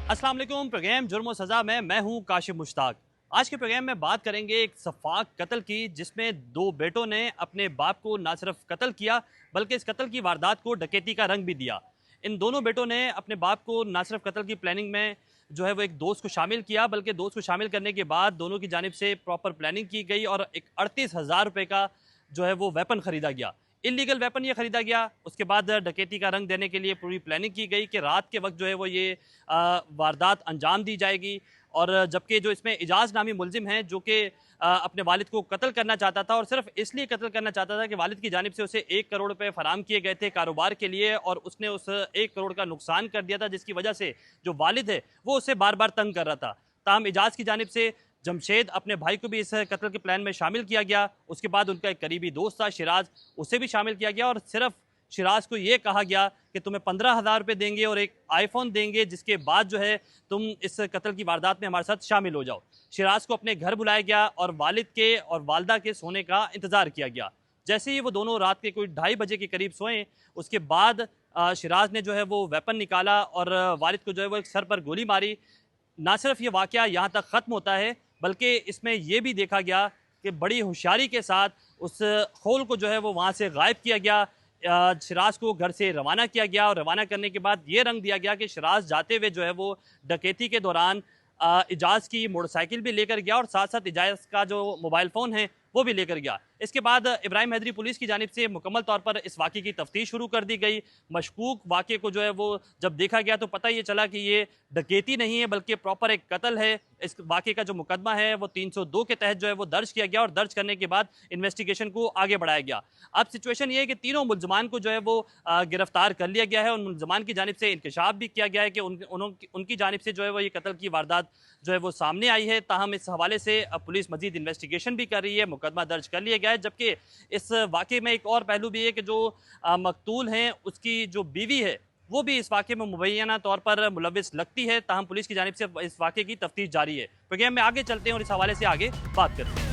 अस्सलाम वालेकुम। प्रोग्राम जुर्म और सज़ा में मैं हूं काशिफ मुश्ताक। आज के प्रोग्राम में बात करेंगे एक सफाक कत्ल की, जिसमें दो बेटों ने अपने बाप को ना सिर्फ कत्ल किया बल्कि इस कत्ल की वारदात को डकैती का रंग भी दिया। इन दोनों बेटों ने अपने बाप को ना सिर्फ कत्ल की प्लानिंग में जो है वो एक दोस्त को शामिल किया, बल्कि दोस्त को शामिल करने के बाद दोनों की जानिब से प्रॉपर प्लानिंग की गई और एक 38,000 रुपये का जो है वो वेपन खरीदा गया। इलीगल वेपन ये खरीदा गया। उसके बाद डकैती का रंग देने के लिए पूरी प्लानिंग की गई कि रात के वक्त जो है वो ये वारदात अंजाम दी जाएगी। और जबकि जो इसमें इजाज़ नामी मुलजिम हैं, जो कि अपने वालिद को कत्ल करना चाहता था और सिर्फ इसलिए कत्ल करना चाहता था कि वालिद की जानिब से उसे 1 करोड़ रुपए फराम किए गए थे कारोबार के लिए, और उसने उस 1 करोड़ का नुकसान कर दिया था, जिसकी वजह से जो वालिद है वो उसे बार बार तंग कर रहा था। ताहम इजाज़ की जानिब से जमशेद अपने भाई को भी इस कत्ल के प्लान में शामिल किया गया। उसके बाद उनका एक करीबी दोस्त था शिराज, उसे भी शामिल किया गया और सिर्फ शिराज को ये कहा गया कि तुम्हें 15,000 रुपये देंगे और एक आईफोन देंगे, जिसके बाद जो है तुम इस कत्ल की वारदात में हमारे साथ शामिल हो जाओ। शिराज को अपने घर बुलाया गया और वालिद के और वालदा के सोने का इंतज़ार किया गया। जैसे ही वो दोनों रात के कोई 2:30 के करीब सोए, उसके बाद शिराज ने जो है वो वेपन निकाला और वालिद को जो है वो एक सर पर गोली मारी। ना सिर्फ ये वाक़या यहाँ तक ख़त्म होता है, बल्कि इसमें यह भी देखा गया कि बड़ी होशियारी के साथ उस खोल को जो है वो वहाँ से गायब किया गया। शिराज को घर से रवाना किया गया और रवाना करने के बाद ये रंग दिया गया कि शिराज जाते हुए जो है वो डकैती के दौरान इजाज़ की मोटरसाइकिल भी लेकर गया और साथ साथ इजाज़ का जो मोबाइल फ़ोन है वो भी लेकर गया। इसके बाद इब्राहिम हैदरी पुलिस की जानिब से मुकम्मल तौर पर इस वाक़े की तफ्तीश शुरू कर दी गई। मशकूक वाक़े को जो है वो जब देखा गया तो पता ये चला कि ये डकैती नहीं है बल्कि प्रॉपर एक कत्ल है। इस वाक़े का जो मुकदमा है वो 302 के तहत जो है वो दर्ज किया गया और दर्ज करने के बाद इन्वेस्टिगेशन को आगे बढ़ाया गया। अब सिचुएशन ये है कि तीनों मुल्ज़मान को जो है वो गिरफ्तार कर लिया गया है। उन मुल्ज़मान की जानिब से इंकशाफ भी किया गया है कि उनकी जानिब से जो है वो ये कत्ल की वारदात जो है वो सामने आई है। ताहम इस हवाले से अब पुलिस मजीद इन्वेस्टिगेशन भी कर रही है, मुकदमा दर्ज कर लिया गया है। जबकि इस वाक़े में एक और पहलू भी है कि जो मकतूल हैं उसकी जो बीवी है वो भी इस वाक़े में मुबैना तौर पर मुलविस लगती है। ताहम पुलिस की जानिब से इस वाक़े की तफ्तीश जारी है। प्रोग्राम में आगे चलते हैं और इस हवाले से आगे बात करते हैं।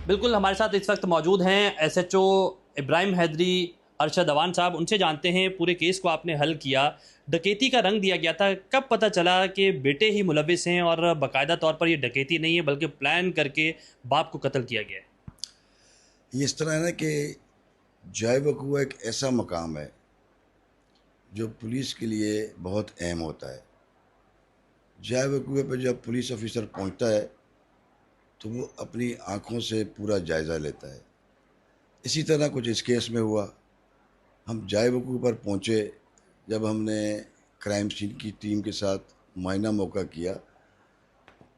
बिल्कुल, हमारे साथ इस वक्त मौजूद हैं SHO इब्राहिम हैदरी अरशद अवान साहब। उनसे जानते हैं पूरे केस को आपने हल किया, डकैती का रंग दिया गया था, कब पता चला कि बेटे ही मुलविस हैं और बाकायदा तौर पर ये डकैती नहीं है बल्कि प्लान करके बाप को कत्ल किया गया है? ये इस तरह है ना कि जाए वकूआ एक ऐसा मकाम है जो पुलिस के लिए बहुत अहम होता है। जाए वकूए पर जब पुलिस ऑफिसर पहुंचता है तो वो अपनी आँखों से पूरा जायज़ा लेता है। इसी तरह कुछ इस केस में हुआ। हम जाए वकूए पर पहुँचे, जब हमने क्राइम सीन की टीम के साथ मुआयना मौका किया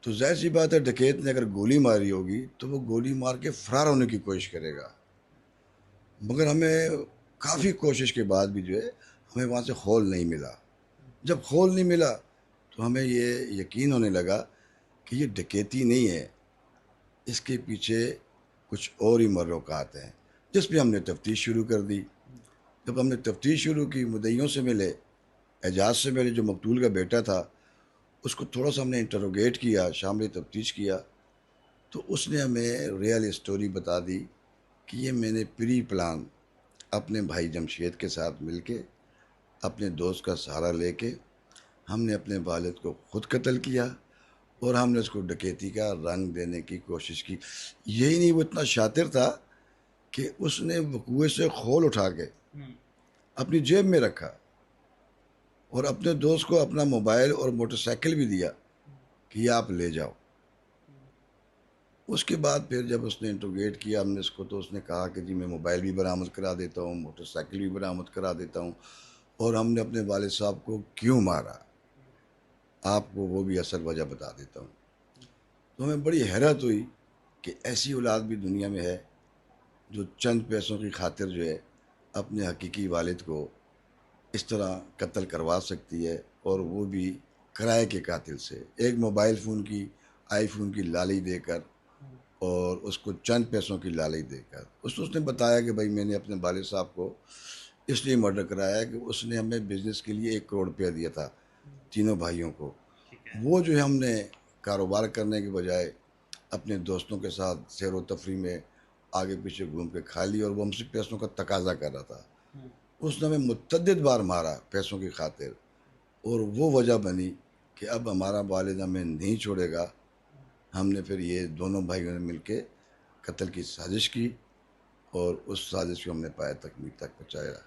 तो ज़ाहिर सी बात है, डकैत ने अगर गोली मारी होगी तो वो गोली मार के फ़रार होने की कोशिश करेगा। मगर हमें काफ़ी कोशिश के बाद भी जो है हमें वहाँ से खोल नहीं मिला। जब खोल नहीं मिला तो हमें ये यकीन होने लगा कि ये डकैती नहीं है, इसके पीछे कुछ और ही मर्रोकात हैं, जिस पे हमने तफ्तीश शुरू कर दी। जब हमने तफ्तीश शुरू की, मुद्दइयों से मिले, एजाज से मिले जो मकतूल का बेटा था, उसको थोड़ा सा हमने इंटरोगेट किया, शामिल तफ्तीश किया, तो उसने हमें रियल स्टोरी बता दी कि ये मैंने प्री प्लान अपने भाई जमशेद के साथ मिलके, अपने दोस्त का सहारा लेके हमने अपने वालिद को ख़ुद कत्ल किया और हमने उसको डकैती का रंग देने की कोशिश की। यही नहीं, वो इतना शातिर था कि उसने वकूए से खोल उठा के अपनी जेब में रखा और अपने दोस्त को अपना मोबाइल और मोटरसाइकिल भी दिया कि ये आप ले जाओ। उसके बाद फिर जब उसने इंट्रोगेट किया हमने इसको, तो उसने कहा कि जी मैं मोबाइल भी बरामद करा देता हूँ, मोटरसाइकिल भी बरामद करा देता हूँ, और हमने अपने वालिद साहब को क्यों मारा आपको वो भी असल वजह बता देता हूँ। तो हमें बड़ी हैरत हुई कि ऐसी औलाद भी दुनिया में है जो चंद पैसों की खातिर जो है अपने हकीकी वालिद को इस तरह कत्ल करवा सकती है, और वो भी किराए के कातिल से, एक मोबाइल फ़ोन की, आईफोन की लालच देकर और उसको चंद पैसों की लालच देकर। उसने बताया कि भाई मैंने अपने वालिद साहब को इसलिए मर्डर कराया कि उसने हमें बिज़नेस के लिए 1 करोड़ रुपया दिया था तीनों भाइयों को। वो जो है हमने कारोबार करने के बजाय अपने दोस्तों के साथ सैर व तफरीह में आगे पीछे घूम के खा ली, और वो हमसे पैसों का तकाजा कर रहा था। उसने हमें मुतअद्दिद बार मारा पैसों की खातिर, और वो वजह बनी कि अब हमारा वालिद हमें नहीं छोड़ेगा। हमने फिर ये दोनों भाइयों ने मिलके कत्ल की साजिश की और उस साजिश को हमने पाया तकमील तक पहुँचाया।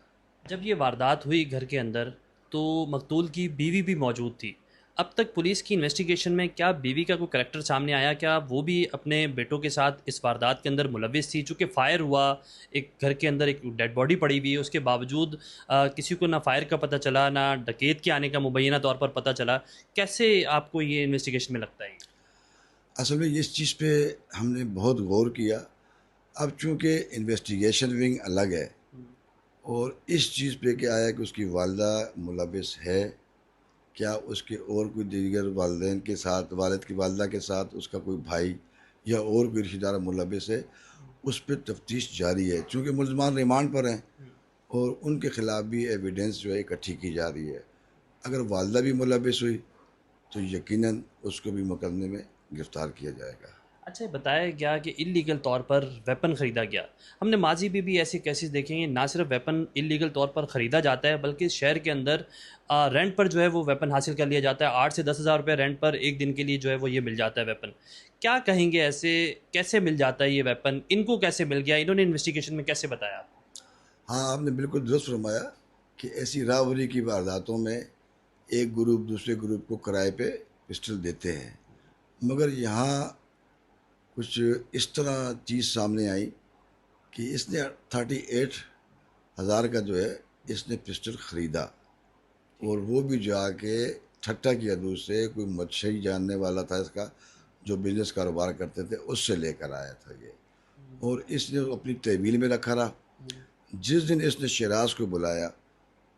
जब ये वारदात हुई घर के अंदर तो मकतूल की बीवी भी मौजूद थी। अब तक पुलिस की इन्वेस्टिगेशन में क्या बीवी का कोई करैक्टर सामने आया? क्या वो भी अपने बेटों के साथ इस वारदात के अंदर मुलविस थी? चूँकि फायर हुआ, एक घर के अंदर एक डेड बॉडी पड़ी हुई है, उसके बावजूद किसी को ना फायर का पता चला, ना डकैत के आने का मुबैना तौर पर पता चला। कैसे आपको ये इन्वेस्टिगेशन में लगता है? असल में इस चीज़ पे हमने बहुत गौर किया। अब चूँकि इन्वेस्टिगेशन विंग अलग है और इस चीज़ पे क्या आया कि उसकी वालिदा मुलविस है, क्या उसके और कोई दीगर वालिदैन के साथ, वालिद की वालिदा के साथ उसका कोई भाई या और कोई रिश्तेदार मुलविस है, उस पर तफ्तीश जारी है। चूँकि मुल्ज़मान रिमांड पर हैं और उनके ख़िलाफ़ भी एविडेंस जो है इकट्ठी की जा रही है। अगर वालिदा भी मुलविस हुई तो यकीनन उसको भी मुकदमे में गिरफ़्तार किया जाएगा। अच्छा, ये बताया गया कि इल्लीगल तौर पर वेपन ख़रीदा गया। हमने माजी में भी ऐसे केसेस देखे हैं। ना सिर्फ वेपन इल्लीगल तौर पर ख़रीदा जाता है बल्कि शहर के अंदर रेंट पर जो है वो वेपन हासिल कर लिया जाता है। 8 से 10 हज़ार रुपये रेंट पर एक दिन के लिए जो है वो ये मिल जाता है वेपन। क्या कहेंगे, ऐसे कैसे मिल जाता है ये वेपन? इनको कैसे मिल गया? इन्होंने इन्वेस्टिगेशन में कैसे बताया? हाँ, आपने बिल्कुल दुरुस्त फरमाया कि ऐसी रावरी की वारदातों में एक ग्रुप दूसरे ग्रुप को किराए पे पिस्टल देते हैं, मगर यहाँ कुछ इस तरह चीज़ सामने आई कि इसने 38,000 का जो है इसने पिस्टल ख़रीदा और वो भी जाके ठट्टा किया दूसरे कोई मच्छी जानने वाला था इसका, जो बिज़नेस कारोबार करते थे, उससे लेकर आया था ये, और इसने अपनी तहवील में रखा रहा। जिस दिन इसने शिराज को बुलाया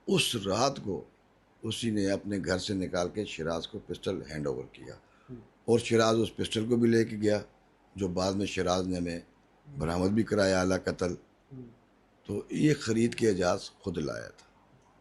उस रात को उसी ने अपने घर से निकाल के शिराज को पिस्टल हैंड ओवर किया और शिराज उस पिस्टल को भी लेके गया, जो बाद में शिराज ने हमें बरामद भी कराया आला कत्ल। तो ये ख़रीद के एजाज़ खुद लाया था।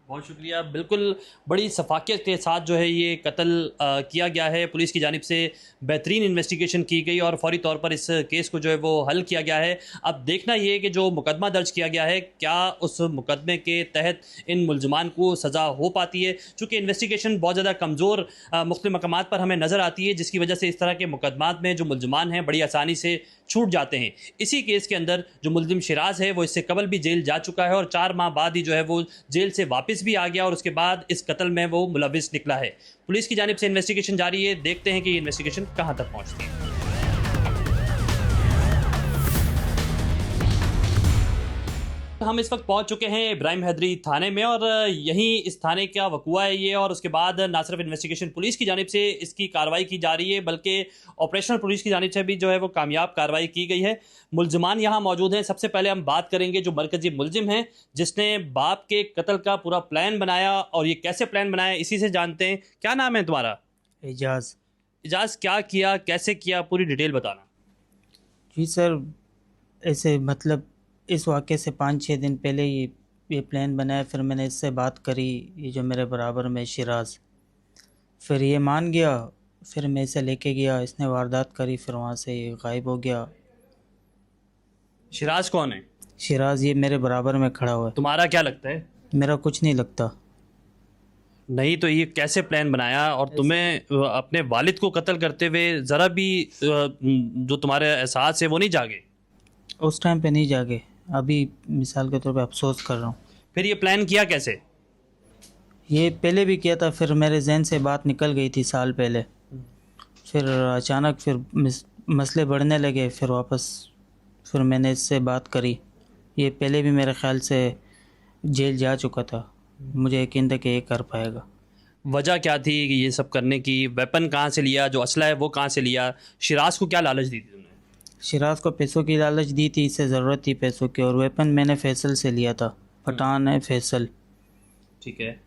बहुत शुक्रिया। बिल्कुल बड़ी सफाकियत के साथ जो है ये कत्ल किया गया है। पुलिस की जानिब से बेहतरीन इन्वेस्टिगेशन की गई और फौरी तौर पर इस केस को जो है वो हल किया गया है। अब देखना ये है कि जो मुकदमा दर्ज किया गया है, क्या उस मुकदमे के तहत इन मुलजमान को सज़ा हो पाती है। चूँकि इन्वेस्टिगेशन बहुत ज़्यादा कमज़ोर मुख्तलिफ मकामात पर हमें नज़र आती है, जिसकी वजह से इस तरह के मुकदमात में जो मुलजमान हैं बड़ी आसानी से छूट जाते हैं। इसी केस के अंदर जो मुलजिम शिराज है वो इससे कबल भी जेल जा चुका है और 4 माह बाद ही जो है वो जेल से वापस भी आ गया और उसके बाद इस कत्ल में वो मुलविस निकला है। पुलिस की जानिब से इन्वेस्टिगेशन जारी है। देखते हैं कि ये इन्वेस्टिगेशन कहां तक पहुंचती है। हम इस वक्त पहुंच चुके हैं इब्राहिम हैदरी थाने में और यहीं इस थाने का वकूआ है ये, और उसके बाद ना सिर्फ इन्वेस्टिगेशन पुलिस की जानिब से इसकी कार्रवाई की जा रही है बल्कि ऑपरेशनल पुलिस की जानिब से भी जो है वो कामयाब कार्रवाई की गई है। मुलजमान यहाँ मौजूद हैं। सबसे पहले हम बात करेंगे जो मरकजी मुलजिम हैं जिसने बाप के कत्ल का पूरा प्लान बनाया, और ये कैसे प्लान बनाया इसी से जानते हैं। क्या नाम है तुम्हारा? एजाज। इजाज़, क्या किया, कैसे किया, पूरी डिटेल बताना। जी सर, ऐसे मतलब इस वाक़े से 5-6 दिन पहले ये प्लान बनाया। फिर मैंने इससे बात करी, ये जो मेरे बराबर में शिराज, फिर ये मान गया। फिर मैं इसे लेके गया, इसने वारदात करी, फिर वहाँ से ये गायब हो गया। शिराज कौन है? शिराज ये मेरे बराबर में खड़ा हुआ है। तुम्हारा क्या लगता है? मेरा कुछ नहीं लगता। नहीं तो ये कैसे प्लान बनाया? और तुम्हें अपने वालिद को कत्ल करते हुए ज़रा भी जो तुम्हारे एहसास है वो नहीं जागे? उस टाइम पे नहीं जागे, अभी मिसाल के तौर पे अफसोस कर रहा हूँ। फिर ये प्लान किया कैसे? ये पहले भी किया था, फिर मेरे जहन से बात निकल गई थी साल पहले। फिर अचानक फिर मसले बढ़ने लगे, फिर मैंने इससे बात करी। ये पहले भी मेरे ख़्याल से जेल जा चुका था, मुझे यकीन था कि ये कर पाएगा। वजह क्या थी कि ये सब करने की? वेपन कहाँ से लिया? जो असला है वो कहाँ से लिया? शिराज को क्या लालच दी थी तुमने? शिराज को पैसों की लालच दी थी, इससे ज़रूरत थी पैसों की। और वेपन मैंने फैसल से लिया था, पठान है फैसल। ठीक है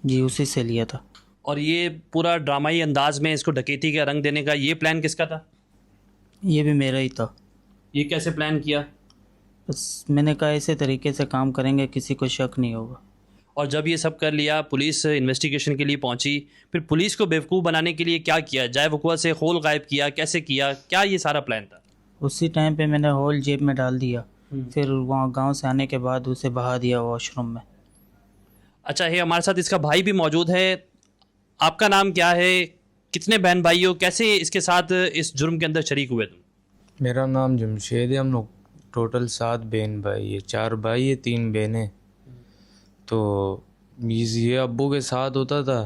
जी, उसी से लिया था। और ये पूरा ड्रामाई अंदाज में इसको डकैती का रंग देने का ये प्लान किसका था? ये भी मेरा ही था। ये कैसे प्लान किया? बस मैंने कहा ऐसे तरीके से काम करेंगे किसी को शक नहीं होगा। और जब ये सब कर लिया, पुलिस इन्वेस्टिगेशन के लिए पहुंची, फिर पुलिस को बेवकूफ़ बनाने के लिए क्या किया? जाए वकूआ से खोल गायब किया, कैसे किया? क्या ये सारा प्लान था? उसी टाइम पे मैंने होल जेब में डाल दिया। फिर वहाँ गांव से आने के बाद उसे बहा दिया वॉशरूम में। अच्छा है, हमारे साथ इसका भाई भी मौजूद है। आपका नाम क्या है? कितने बहन भाई हो? कैसे इसके साथ इस जुर्म के अंदर शरीक हुए तुम? मेरा नाम जमशेद है। हम लोग टोटल 7 बहन भाई है, 4 भाई है 3 बहनें। तो ये अब्बू के साथ होता था।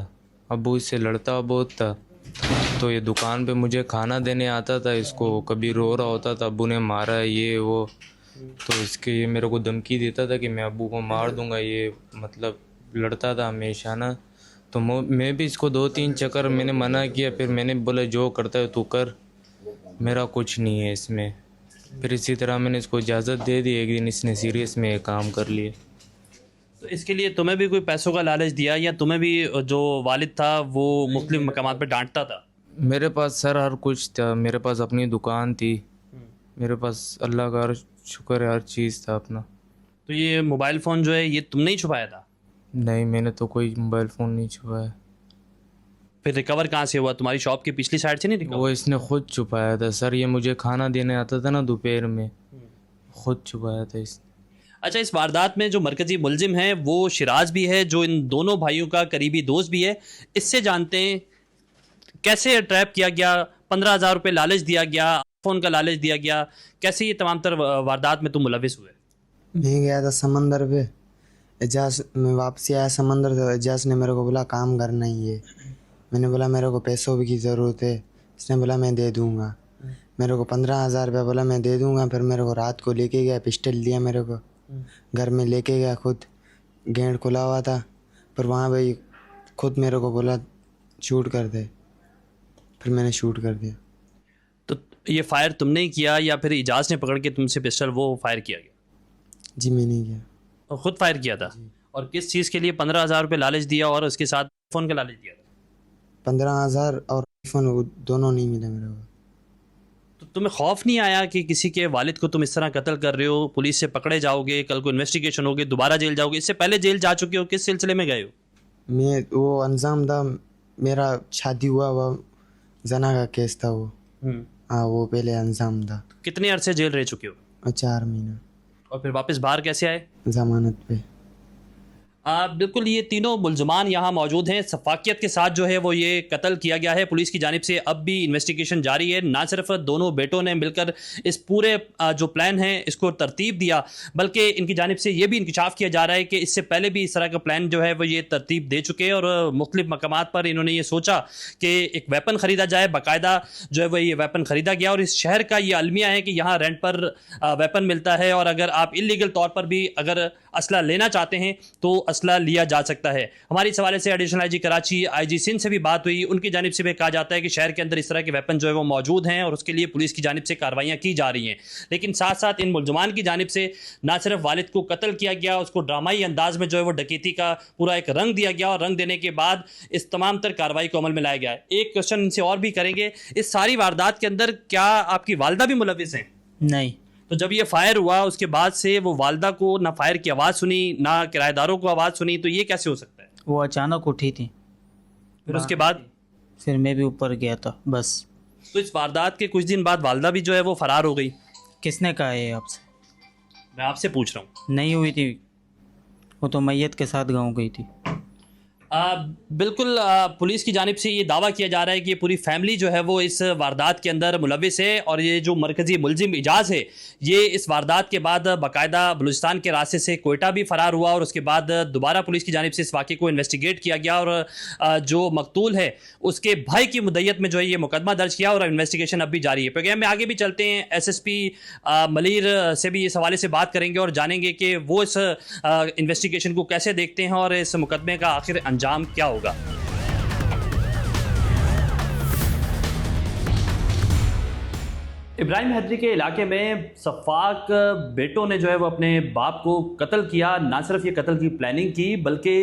अब्बू इससे लड़ता बहुत था। तो ये दुकान पे मुझे खाना देने आता था, इसको कभी रो रहा होता था, अब्बू ने मारा है ये वो। तो इसके ये मेरे को धमकी देता था कि मैं अब्बू को मार दूंगा। ये मतलब लड़ता था हमेशा ना। तो मैं भी इसको 2-3 चक्कर मैंने मना किया, फिर मैंने बोला जो करता है तू कर, मेरा कुछ नहीं है इसमें। फिर इसी तरह मैंने इसको इजाज़त दे दी। एक दिन इसने सीरियस में ये काम कर लिए। तो इसके लिए तुम्हें भी कोई पैसों का लालच दिया, या तुम्हें भी जो वालिद था वो मुख्तलिफ मकामात पे डांटता था? मेरे पास सर हर कुछ था। मेरे पास अपनी दुकान थी, मेरे पास अल्लाह का शुक्र है हर चीज़ था अपना। तो ये मोबाइल फ़ोन जो है ये तुमने ही छुपाया था? नहीं, मैंने तो कोई मोबाइल फ़ोन नहीं छुपाया। फिर रिकवर कहाँ से हुआ? तुम्हारी शॉप की पिछली साइड से नहीं रिकवर? वो इसने खुद छुपाया था सर। ये मुझे खाना देने आता था ना दोपहर में, खुद छुपाया था इसने। अच्छा, इस वारदात में जो मरकज़ी मुलजिम है वो शिराज भी है, जो इन दोनों भाइयों का करीबी दोस्त भी है। इससे जानते हैं कैसे ट्रैप किया गया, 15,000 रुपये लालच दिया गया, फ़ोन का लालच दिया गया, कैसे ये तमाम तर वारदात में तुम मुलविस हुए? मैं गया था समंदर पे, एजाज में वापसी आया समंदर से। एजाज ने मेरे को बोला काम करना ही है। मैंने बोला मेरे को पैसों की ज़रूरत है। इसने बोला मैं दे दूँगा। मेरे को 15,000 रुपये बोला मैं दे दूँगा। फिर मेरे को रात को लेके गया, पिस्टल दिया मेरे को, घर में लेके गया, खुद गेट खुला हुआ था। फिर वहाँ पे खुद मेरे को बोला शूट कर दे। फिर मैंने शूट कर दिया। तो ये फायर तुमने ही किया या फिर इजाज़ ने पकड़ के तुमसे पिस्टल वो फायर किया गया? जी मैंने किया। और ख़ुद फायर किया था? और किस चीज़ के लिए 15,000 रुपये लालच दिया और उसके साथ फ़ोन का लालच दिया था? 15,000 और आईफोन दोनों नहीं मिले मेरे को। तो तुम्हें खौफ नहीं आया कि किसी के वालिद को तुम इस तरह कत्ल कर रहे हो, पुलिस से पकड़े जाओगे, कल को इन्वेस्टिगेशन होगी, दोबारा जेल जाओगे? इससे पहले जेल जा चुके हो, किस सिलसिले में गए हो? मैं वो अंजाम था, मेरा शादी हुआ हुआ जना का केस था वो। हाँ, वो पहले अंजाम था। कितने अरसे जेल रह चुके हो? और 4 महीना। और फिर वापस बाहर कैसे आए? जमानत पे। बिल्कुल, ये तीनों मुलजमान यहाँ मौजूद हैं। सफाकियत के साथ जो है वो ये कत्ल किया गया है। पुलिस की जानिब से अब भी इन्वेस्टिगेशन जारी है। ना सिर्फ दोनों बेटों ने मिलकर इस पूरे जो प्लान है इसको तरतीब दिया, बल्कि इनकी जानिब से ये भी इंकशाफ किया जा रहा है कि इससे पहले भी इस तरह का प्लान जो है वो ये तरतीब दे चुके हैं और मुख्तलिफ मकामात पर इन्होंने ये सोचा कि एक वेपन ख़रीदा जाए। बाकायदा जो है वो ये वेपन ख़रीदा गया और इस शहर का ये अलमिया है कि यहाँ रेंट पर वेपन मिलता है और अगर आप इलीगल तौर पर भी अगर असला लेना चाहते हैं तो असला लिया जा सकता है। हमारी इस हवाले से additional IG Karachi, IG Sindh से भी बात हुई। उनकी जानिब से भी कहा जाता है कि शहर के अंदर इस तरह के वेपन जो है वो मौजूद हैं और उसके लिए पुलिस की जानिब से कार्रवाइयाँ की जा रही हैं। लेकिन साथ साथ इन मुलजमान की जानिब से ना सिर्फ वालिद को कत्ल किया गया, उसको ड्रामाई अंदाज में जो है वो डकैती का पूरा एक रंग दिया गया और रंग देने के बाद इस तमाम तर कार्रवाई को अमल में लाया गया है। एक क्वेश्चन इनसे और भी करेंगे, इस सारी वारदात के अंदर क्या आपकी वालदा भी मुलविस हैं? नहीं। तो जब ये फायर हुआ उसके बाद से वो वालदा को ना फायर की आवाज़ सुनी ना किराएदारों को आवाज़ सुनी, तो ये कैसे हो सकता है? वो अचानक उठी थी, फिर उसके बाद फिर मैं भी ऊपर गया था बस। तो इस वारदात के कुछ दिन बाद वालदा भी जो है वो फरार हो गई। किसने कहा है आपसे? मैं आपसे पूछ रहा हूँ। नहीं हुई थी, वो तो मैयत के साथ गाँव गई थी। बिल्कुल, पुलिस की जानिब से ये दावा किया जा रहा है कि ये पूरी फैमिली जो है वो इस वारदात के अंदर मुलविस है और ये जो मरकज़ी मुलजिम इजाज़ है ये इस वारदात के बाद बाकायदा बलूचिस्तान के रास्ते से कोयटा भी फ़रार हुआ और उसके बाद दोबारा पुलिस की जानिब से इस वाक़े को इन्वेस्टिगेट किया गया और जो मकतूल है उसके भाई की मुद्दत में जो है ये मुकदमा दर्ज किया और इन्वेस्टिगेशन अब भी जारी है। प्रोग्राम में आगे भी चलते हैं, SSP मलीर से भी इस हवाले से बात करेंगे और जानेंगे कि वो इस इन्वेस्टिगेशन को कैसे देखते हैं और इस मुकदमे का आखिर अंजाम क्या होगा। इब्राहिम हैदरी के इलाके में सफाक बेटों ने जो है वो अपने बाप को कत्ल किया। ना सिर्फ ये कत्ल की प्लानिंग की बल्कि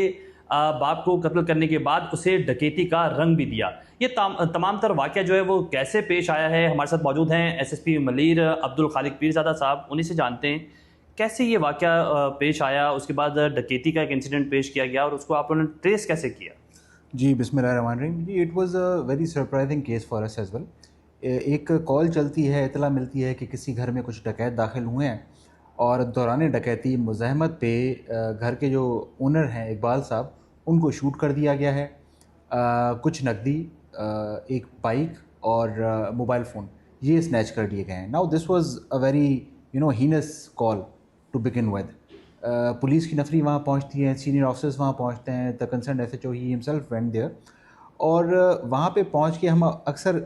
बाप को कत्ल करने के बाद उसे डकैती का रंग भी दिया। ये तमाम तर वाक़या जो है वो कैसे पेश आया है, हमारे साथ मौजूद हैं SSP मलीर अब्दुल खालिक पीरज़ादा साहब। उन्हीं से जानते हैं कैसे ये वाक़या पेश आया, उसके बाद डकैती का एक इंसिडेंट पेश किया गया और उसको आप लोगों ने ट्रेस कैसे किया? जी बिस्मिल्लाहिर्रहमानिर्रहीम। जी it was a very surprising case for us as well. एक कॉल चलती है, इतला मिलती है कि किसी घर में कुछ डकैत दाखिल हुए हैं और दौरान डकैती मुज़ाहमत पे घर के जो ओनर हैं इकबाल साहब, उनको शूट कर दिया गया है। कुछ नकदी, एक बाइक और मोबाइल फ़ोन ये स्नैच कर लिए गए हैं। Now this was a very heinous call to begin with. Police की नफरी वहाँ पहुँचती है, सीनियर ऑफिसर्स वहाँ पहुँचते हैं, the concern SHO he himself went there. और वहाँ पे पहुँच के हम अक्सर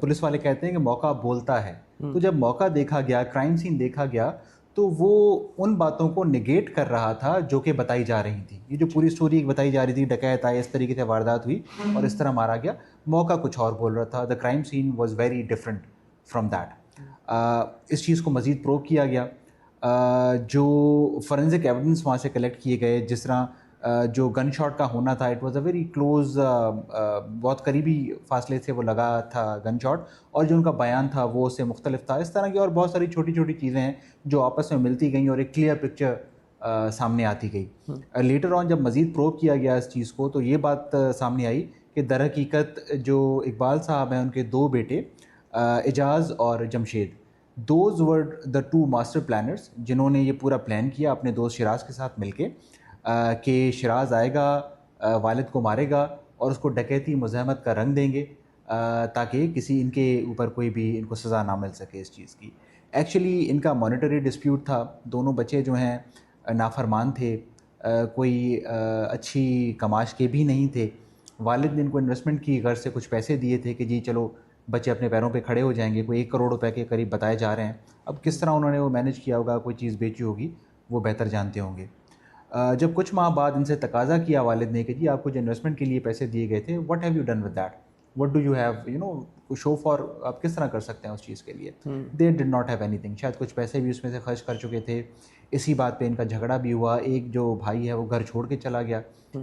पुलिस वाले कहते हैं कि मौका बोलता है। तो जब मौका देखा गया, क्राइम सीन देखा गया, तो वो उन बातों को निगेट कर रहा था जो कि बताई जा रही थी। ये जो पूरी स्टोरी बताई जा रही थी, डकैत आए, इस तरीके से वारदात हुई और इस तरह मारा गया, मौका कुछ और बोल रहा था। The crime scene was very different from that. इस चीज़ को मज़ीद प्रूव किया गया। जो फॉरेंसिक एविडेंस वहाँ से कलेक्ट किए गए, जिस तरह जो गन शॉट का होना था, it was a very close, बहुत करीबी फासले से वो लगा था गन शॉट, और जो उनका बयान था वो उससे मुख्तलिफ था। इस तरह की और बहुत सारी छोटी छोटी चीज़ें हैं जो आपस में मिलती गई और एक क्लियर पिक्चर सामने आती गई। लेटर ऑन जब मज़ीद प्रूव किया गया इस चीज़ को, तो ये बात सामने आई कि दर हकीकत जो इकबाल साहब हैं, उनके दो बेटे एजाज़ और Jamshed, those were the two master planners जिन्होंने ये पूरा प्लान किया अपने दोस्त शिराज के साथ मिलके कि शिराज आएगा, वालिद को मारेगा और उसको डकैती मुज़ाहमत का रंग देंगे ताकि किसी इनके ऊपर कोई भी इनको सज़ा ना मिल सके इस चीज़ की। एक्चुअली इनका मॉनेटरी डिस्प्यूट था। दोनों बच्चे जो हैं नाफरमान थे, कोई अच्छी कमाश के भी नहीं थे। वालिद ने इनको इन्वेस्टमेंट की गर्ज से कुछ पैसे दिए थे कि जी चलो बच्चे अपने पैरों पे खड़े हो जाएंगे, कोई 1 करोड़ रुपए के करीब बताए जा रहे हैं। अब किस तरह उन्होंने वो मैनेज किया होगा, कोई चीज़ बेची होगी, वो बेहतर जानते होंगे। जब कुछ माह बाद इनसे तकाजा किया वालिद ने कि जी आपको जो इन्वेस्टमेंट के लिए पैसे दिए गए थे, what have you done with that, what do you have show for, आप किस तरह कर सकते हैं उस चीज़ के लिए। They did not have anything. शायद कुछ पैसे भी उसमें से खर्च कर चुके थे। इसी बात पे इनका झगड़ा भी हुआ। एक जो भाई है वो घर छोड़ के चला गया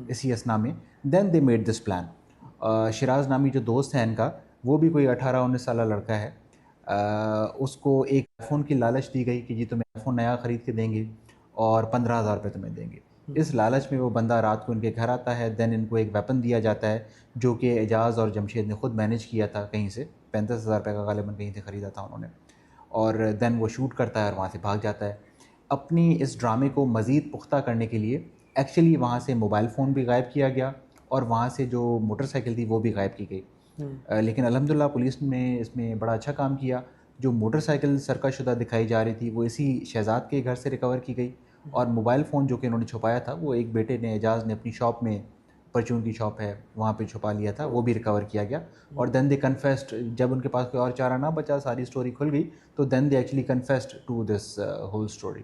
इसी असना में। Then they made this plan. Shiraz नामी जो दोस्त है इनका, वो भी कोई 18-19 साल लड़का है। उसको एक आईफोन की लालच दी गई कि जी तुम्हें आईफोन नया ख़रीद के देंगे और 15,000 रुपये तुम्हें देंगे। इस लालच में वो बंदा रात को इनके घर आता है। देन इनको एक वेपन दिया जाता है जो कि एजाज़ और जमशेद ने ख़ुद मैनेज किया था कहीं से, 35,000 रुपये का गालिबन कहीं से ख़रीदा था उन्होंने। और देन वो शूट करता है और वहाँ से भाग जाता है। अपनी इस ड्रामे को मज़ीद पुख्ता करने के लिए एक्चुअली वहाँ से मोबाइल फ़ोन भी गायब किया गया और वहाँ से जो मोटरसाइकिल थी वो भी गायब की गई। लेकिन अल्हम्दुलिल्लाह पुलिस ने इसमें बड़ा अच्छा काम किया। जो मोटरसाइकिल सरकशुदा दिखाई जा रही थी वो इसी शहजाद के घर से रिकवर की गई, और मोबाइल फ़ोन जो कि उन्होंने छुपाया था वो एक बेटे ने, एजाज़ ने, अपनी शॉप में, परचून की शॉप है वहाँ पे छुपा लिया था, वो भी रिकवर किया गया। और देन दे कन्फेस्ड। जब उनके पास कोई और चारा ना बचा, सारी स्टोरी खुल गई, तो then they actually confessed to this whole story.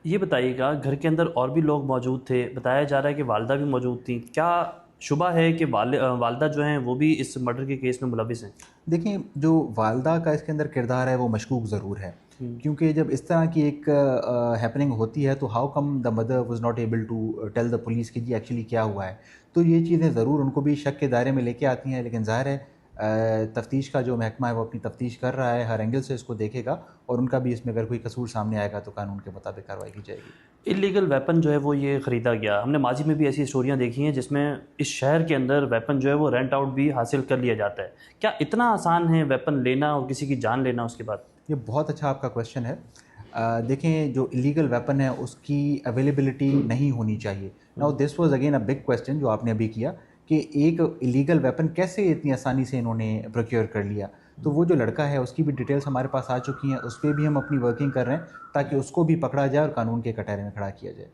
ये बताइएगा, घर के अंदर और भी लोग मौजूद थे, बताया जा रहा है कि वालदा भी मौजूद थी, क्या शुबा है कि वालदा जो हैं वो भी इस मर्डर के केस में मुलविस हैं? देखिए, जो वालदा का इसके अंदर किरदार है वो मशकूक ज़रूर है, क्योंकि जब इस तरह की एक हैपनिंग होती है तो how come the mother was not able to tell the police कि जी एक्चुअली क्या हुआ है। तो ये चीज़ें ज़रूर उनको भी शक के दायरे में लेके आती हैं, लेकिन ज़ाहिर है तफ्तीश का जो महकमा है वो अपनी तफ्तीश कर रहा है, हर एंगल से इसको देखेगा, और उनका भी इसमें अगर कोई कसूर सामने आएगा तो कानून के मुताबिक कार्रवाई की जाएगी। इलीगल वेपन जो है वो ये ख़रीदा गया। हमने माजी में भी ऐसी स्टोरियाँ देखी हैं जिसमें इस शहर के अंदर वेपन जो है वो रेंट आउट भी हासिल कर लिया जाता है। क्या इतना आसान है वेपन लेना और किसी की जान लेना उसके बाद? ये बहुत अच्छा आपका क्वेश्चन है। देखें, जो इलीगल वेपन है उसकी अवेलेबिलिटी नहीं होनी चाहिए। Now this was again a big question जो आपने अभी किया कि एक इलीगल वेपन कैसे इतनी आसानी से इन्होंने प्रोक्योर कर लिया। तो वो जो लड़का है उसकी भी डिटेल्स हमारे पास आ चुकी हैं, उस पर भी हम अपनी वर्किंग कर रहे हैं ताकि उसको भी पकड़ा जाए और कानून के कटहरे में खड़ा किया जाए।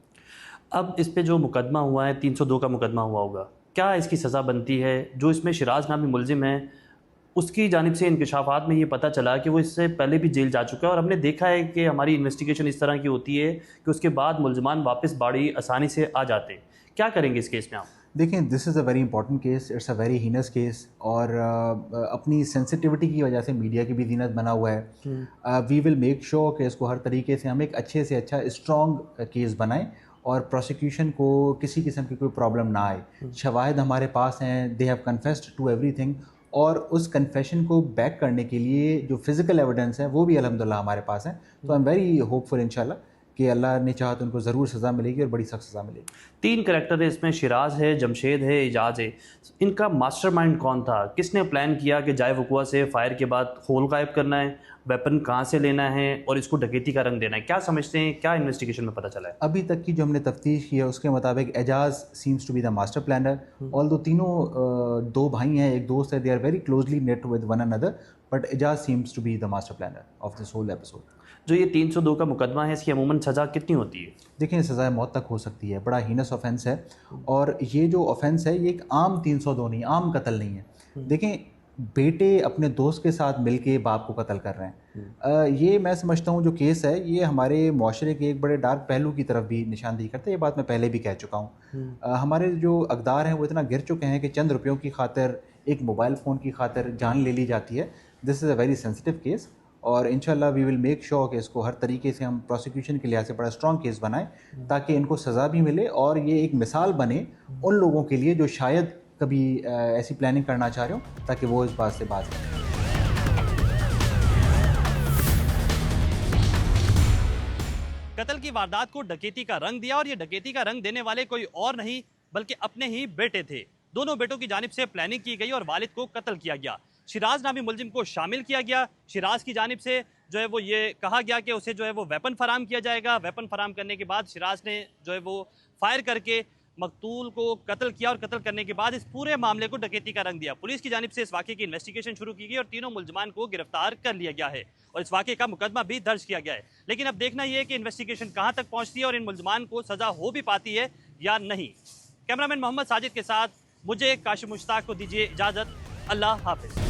अब इस पे जो मुकदमा हुआ है, 302 का मुकदमा हुआ होगा, क्या इसकी सज़ा बनती है? जो इसमें शिराज नामी मुलजिम है उसकी जानिब से इंकशाफात में ये पता चला कि वो इससे पहले भी जेल जा चुका है, और हमने देखा है कि हमारी इन्वेस्टिगेशन इस तरह की होती है कि उसके बाद मुलजमान वापस बाड़ी आसानी से आ जाते हैं। क्या करेंगे इस केस में आप? देखें, this is a very important case, it's a very heinous case, और अपनी सेंसिटिविटी की वजह से मीडिया की भी जीनत बना हुआ है। वी विल मेक श्योर कि इसको हर तरीके से हम एक अच्छे से अच्छा स्ट्रॉन्ग केस बनाएं और प्रोसिक्यूशन को किसी किस्म की कोई प्रॉब्लम ना आए। शवाहिद हमारे पास हैं, they have confessed to everything, और उस कन्फेशन को बैक करने के लिए जो फिज़िकल एविडेंस है वो भी अल्हम्दुलिल्लाह हमारे पास है। तो आई एम वेरी होपफुल इंशाल्लाह कि अल्लाह ने चाहा तो उनको ज़रूर सज़ा मिलेगी और बड़ी सख्त सज़ा मिलेगी। 3 करैक्टर है इसमें, शिराज है, जमशेद है, एजाज है। इनका मास्टरमाइंड कौन था? किसने प्लान किया कि जाए वकुआ से फायर के बाद होल गायब करना है, वेपन कहाँ से लेना है और इसको डकैती का रंग देना है? क्या समझते हैं, क्या इन्वेस्टिगेशन में पता चला है? अभी तक की जो हमने तफ्तीश की है उसके मुताबिक Ejaz seems to be the master planner. All दो तीनों दो भाई हैं, एक दोस्त है, they are very closely knit with one another, but Ejaz seems to be the master planner of this whole episode. जो ये 302 का मुकदमा है, इसकी अमूमन सज़ा कितनी होती है? देखें, सज़ाए मौत तक हो सकती है, बड़ा हीनस ऑफेंस है। और ये जो ऑफेंस है ये एक आम 302 नहीं, आम कत्ल नहीं है। देखें, बेटे अपने दोस्त के साथ मिलके बाप को कत्ल कर रहे हैं। ये मैं समझता हूँ जो केस है ये हमारे माशरे के एक बड़े डार्क पहलू की तरफ भी निशानदेही करता है। ये बात मैं पहले भी कह चुका हूँ। हमारे जो अकदार हैं वो इतना गिर चुके हैं कि चंद रुपयों की खातिर, एक मोबाइल फ़ोन की खातिर जान ले ली जाती है। This is a very sensitive case और इंशाल्लाह वी विल मेक श्योर कि इसको हर तरीके से हम प्रोसिक्यूशन के लिहाज से बड़ा स्ट्रॉन्ग केस बनाएं ताकि इनको सज़ा भी मिले और ये एक मिसाल बने उन लोगों के लिए जो शायद कभी ऐसी प्लानिंग करना चाह रहे हो, ताकि वो इस बात से बाज आएं। कत्ल की वारदात को डकैती का रंग दिया और ये डकैती का रंग देने वाले कोई और नहीं बल्कि अपने ही बेटे थे। दोनों बेटों की जानिब से प्लानिंग की गई और वालिद को कत्ल किया गया। शिराज नामी मुलजिम को शामिल किया गया। शिराज की जानिब से जो है वो ये कहा गया कि उसे जो है वो वेपन फराम किया जाएगा। वेपन फराम करने के बाद शिराज ने जो है वो फायर करके मकतूल को कत्ल किया और कत्ल करने के बाद इस पूरे मामले को डकैती का रंग दिया। पुलिस की जानिब से इस वाक़े की इन्वेस्टिगेशन शुरू की गई और तीनों मुलजमान को गिरफ्तार कर लिया गया है और इस वाक़े का मुकदमा भी दर्ज किया गया है। लेकिन अब देखना यह है कि इन्वेस्टिगेशन कहाँ तक पहुँचती है और इन मुलजमान को सज़ा हो भी पाती है या नहीं। कैमरामैन मोहम्मद साजिद के साथ मुझे काशिम मुश्ताक को दीजिए इजाज़त। अल्लाह हाफिज़।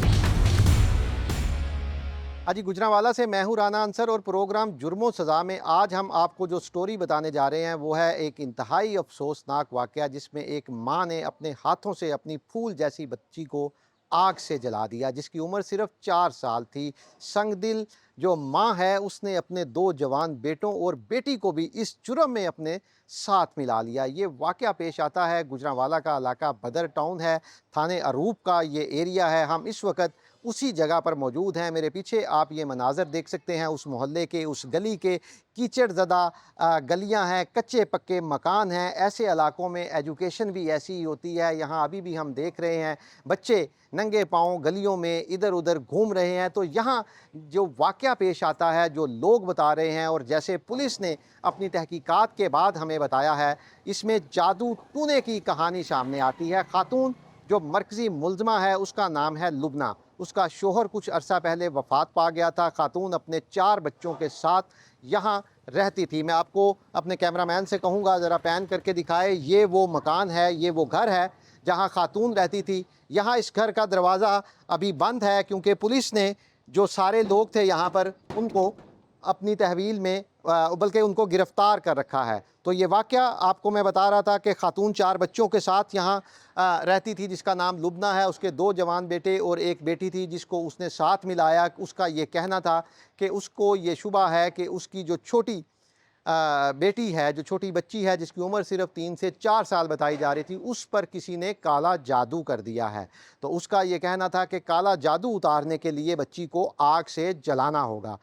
हाजी गुजरांवाला से मैं हूं राना अंसर और प्रोग्राम जुर्मो सज़ा में आज हम आपको जो स्टोरी बताने जा रहे हैं वो है एक इंतहाई अफसोसनाक वाक़या जिसमें एक माँ ने अपने हाथों से अपनी फूल जैसी बच्ची को आग से जला दिया, जिसकी उम्र सिर्फ 4 साल थी। संगदिल जो माँ है उसने अपने 2 जवान बेटों और बेटी को भी इस जुर्म में अपने साथ मिला लिया। ये वाक़या पेश आता है गुजरांवाला का इलाका बदर टाउन है, थाने अरूप का ये एरिया है। हम इस वक्त उसी जगह पर मौजूद हैं। मेरे पीछे आप ये मनाज़र देख सकते हैं उस मोहल्ले के, उस गली के। कीचड़ ज़दा गलियां हैं, कच्चे पक्के मकान हैं। ऐसे इलाकों में एजुकेशन भी ऐसी ही होती है। यहाँ अभी भी हम देख रहे हैं बच्चे नंगे पाँव गलियों में इधर उधर घूम रहे हैं। तो यहाँ जो वाक़या पेश आता है, जो लोग बता रहे हैं और जैसे पुलिस ने अपनी तहकीकात के बाद हमें बताया है, इसमें जादू टूने की कहानी सामने आती है। खातून जो मरकज़ी मुलज़मा है उसका नाम है लुबना। उसका शोहर कुछ अरसा पहले वफ़ात पा गया था। खातून अपने 4 बच्चों के साथ यहाँ रहती थी। मैं आपको अपने कैमरामैन से कहूँगा ज़रा पैन करके दिखाए। ये वो मकान है, ये वो घर है जहाँ खातून रहती थी। यहाँ इस घर का दरवाज़ा अभी बंद है क्योंकि पुलिस ने जो सारे लोग थे यहाँ पर उनको अपनी तहवील में बल्कि उनको गिरफ़्तार कर रखा है। तो ये वाक़या आपको मैं बता रहा था कि खातून 4 बच्चों के साथ यहाँ रहती थी जिसका नाम लुबना है। उसके 2 जवान बेटे और एक बेटी थी जिसको उसने साथ मिलाया। उसका ये कहना था कि उसको ये शुबा है कि उसकी जो छोटी बेटी है, जो छोटी बच्ची है जिसकी उम्र सिर्फ 3 से 4 साल बताई जा रही थी, उस पर किसी ने काला जादू कर दिया है। तो उसका ये कहना था कि काला जादू उतारने के लिए बच्ची को आग से जलाना होगा।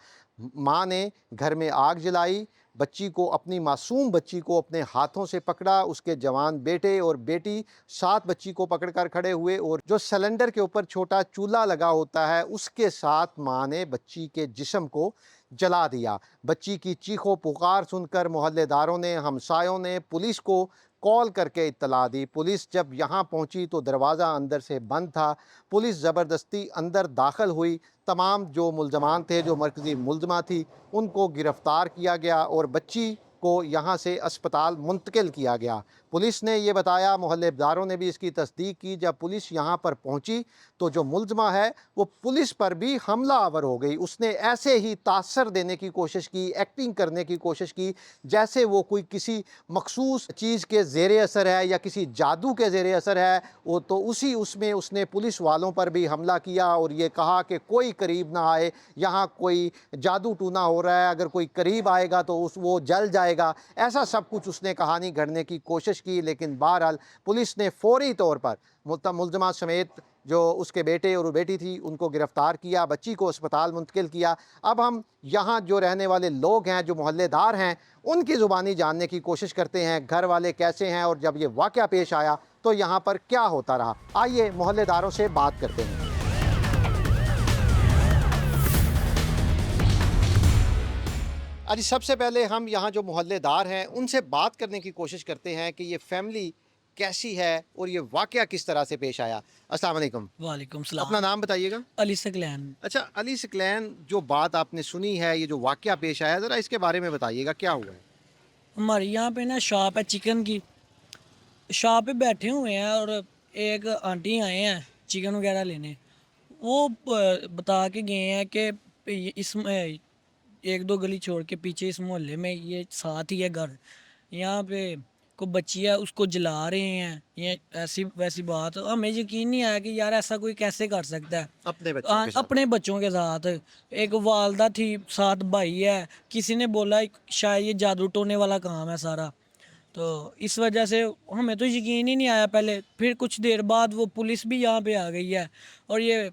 माँ ने घर में आग जलाई, बच्ची को, अपनी मासूम बच्ची को अपने हाथों से पकड़ा। उसके जवान बेटे और बेटी साथ बच्ची को पकड़कर खड़े हुए और जो सिलेंडर के ऊपर छोटा चूल्हा लगा होता है उसके साथ माँ ने बच्ची के जिस्म को जला दिया। बच्ची की चीखों पुकार सुनकर मोहल्लेदारों ने, हमसायों ने पुलिस को कॉल करके इत्तला दी। पुलिस जब यहाँ पहुँची तो दरवाज़ा अंदर से बंद था। पुलिस ज़बरदस्ती अंदर दाखिल हुई। तमाम जो मुल्ज़मान थे, जो मरकज़ी मुल्ज़मा थी, उनको गिरफ़्तार किया गया और बच्ची को यहाँ से अस्पताल मुंतकिल किया गया। पुलिस ने ये बताया, मोहल्लेदारों ने भी इसकी तस्दीक की, जब पुलिस यहाँ पर पहुँची तो जो मुल्ज़मा है वो पुलिस पर भी हमला आवर हो गई। उसने ऐसे ही तासर देने की कोशिश की, एक्टिंग करने की कोशिश की जैसे वो कोई किसी मखसूस चीज़ के ज़ेरे असर है या किसी जादू के ज़ेरे असर है। वो तो उसमें उसने पुलिस वालों पर भी हमला किया और ये कहा कि कोई करीब ना आए, यहाँ कोई जादू टूना हो रहा है, अगर कोई करीब आएगा तो वो जल जाएगा। ऐसा सब कुछ उसने कहानी गढ़ने की कोशिश की, लेकिन बहरहाल पुलिस ने फौरी तौर पर मुल्ज़मा समेत जो उसके बेटे और बेटी थी उनको गिरफ़्तार किया, बच्ची को अस्पताल मुंतकिल किया। अब हम यहाँ जो रहने वाले लोग हैं, जो मोहल्लेदार हैं, उनकी ज़ुबानी जानने की कोशिश करते हैं, घर वाले कैसे हैं और जब ये वाक़या पेश आया तो यहाँ पर क्या होता रहा। आइए मोहल्लेदारों से बात करते हैं। अजी, सबसे पहले हम यहाँ जो मोहल्लेदार हैं उनसे बात करने की कोशिश करते हैं कि ये फैमिली कैसी है और ये वाक़या किस तरह से पेश आया। अस्सलाम वालेकुम। वालेकुम सलाम। अपना नाम बताइएगा। अली सकलैन। अच्छा अली सकलैन, जो बात आपने सुनी है, ये जो वाक़या पेश आया, ज़रा इसके बारे में बताइएगा, क्या हुआ है? हमारे यहाँ पे ना शॉप है चिकन की, शॉप पे बैठे हुए हैं और एक आंटी आए हैं चिकन वगैरह लेने। वो बता के गए हैं कि इस एक दो गली छोड़ के पीछे इस मोहल्ले में ये साथ ही है घर, यहाँ पे को बच्ची है उसको जला रहे हैं। ये ऐसी वैसी बात, हमें यकीन नहीं आया कि यार ऐसा कोई कैसे कर सकता है अपने बच्चों के साथ? अपने बच्चों के साथ। एक वालदा थी, साथ भाई है। किसी ने बोला शायद ये जादू टोने वाला काम है सारा, तो इस वजह से हमें तो यकीन ही नहीं आया पहले। फिर कुछ देर बाद वो पुलिस भी यहाँ पे आ गई है और ये